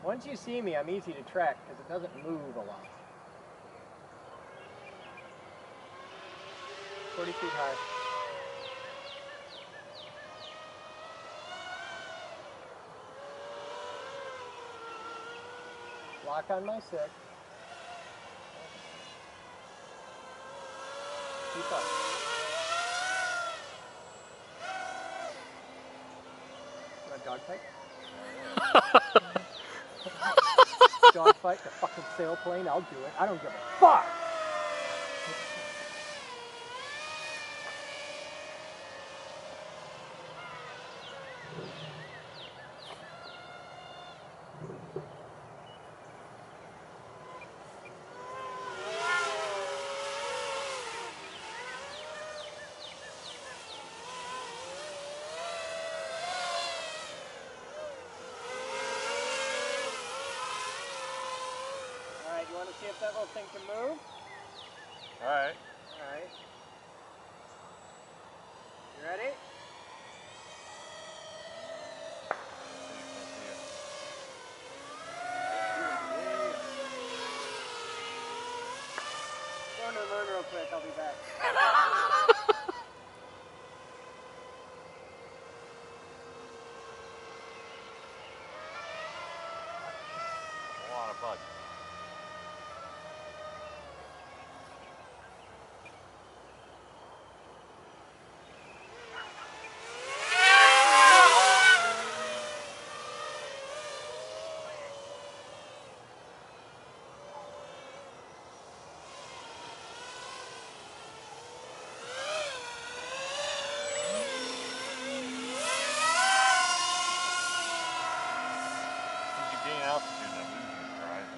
Once you see me, I'm easy to track because it doesn't move a lot. 40 feet high. Lock on my 6. Keep up. Want a dog fight? Dog fight, the fucking sailplane, I'll do it. I don't give a fuck! Alright, you want to see if that little thing can move? Alright. Alright. You ready? quick, I'll be back. A lot of bugs. You gain altitude, that means you can drive.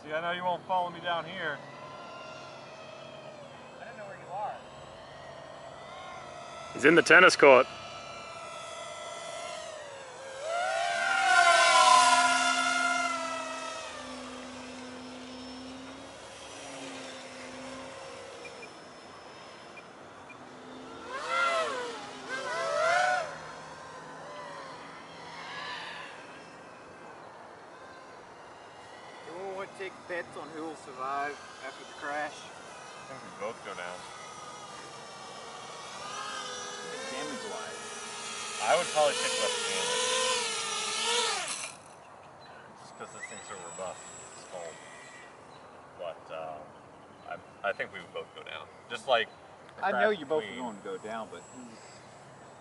See, I know you won't follow me down here. I don't know where you are. He's in the tennis court. Anyone want to take bets on who will survive after the crash? I think we both go down. Damage-wise. I would probably take less damage. Just because this thing's so robust. It's cold. But I think we would both go down. Just like I know you both between- are going to go down, but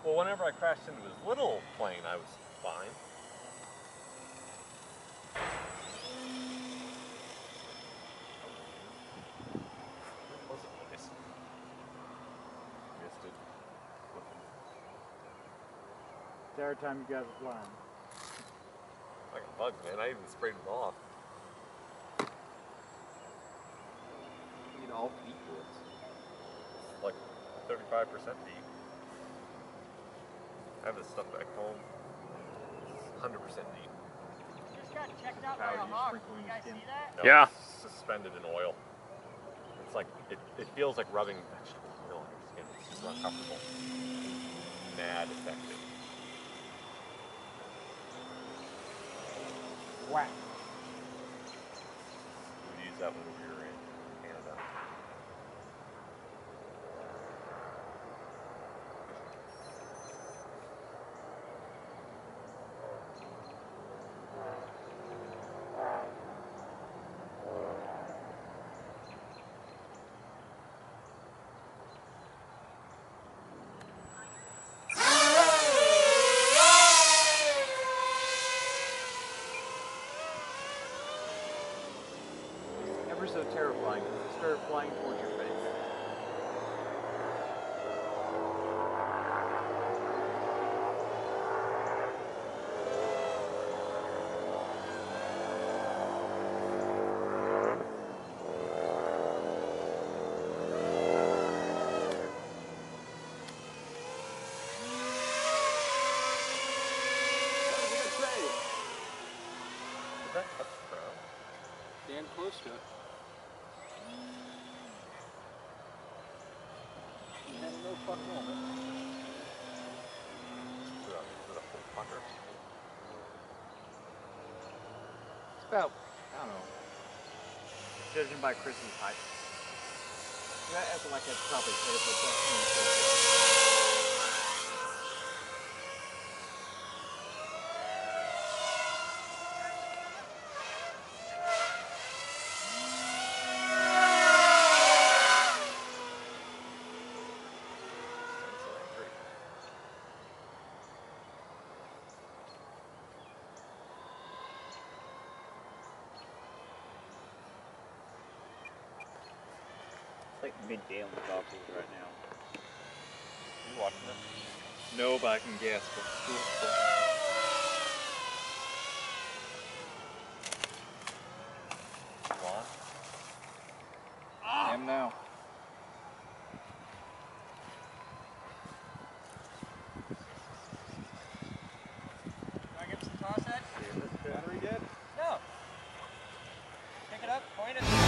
Well, whenever I crashed into his little plane, I was fine. Where was it, boys? Missed it. it's every time you guys are flying. Like a bug, man. I even sprayed them off. You need all equals. Like 35% deep. I have this stuff back home. It's 100% deep. Just got checked out How by are a you hawk. sprinkling You your guys skin? see that? No, Yeah. It's suspended in oil. It's like, it feels like rubbing vegetable oil on your skin. It's super uncomfortable. Mad effective. Whack. We would use that when we were in Canada. Ever so terrifying because it started flying towards your face. Did that touch the ground? Damn close to it. You have no fucking moment. Is it a full pucker? It's about, I don't know, judging by Chris's height. That acting like that's probably his head, but I'm so angry. like midday on the golf course right now. Are you watching this? No, but I can guess. But I am now. Can I give some toss that? Battery dead? No. Pick it up, point it.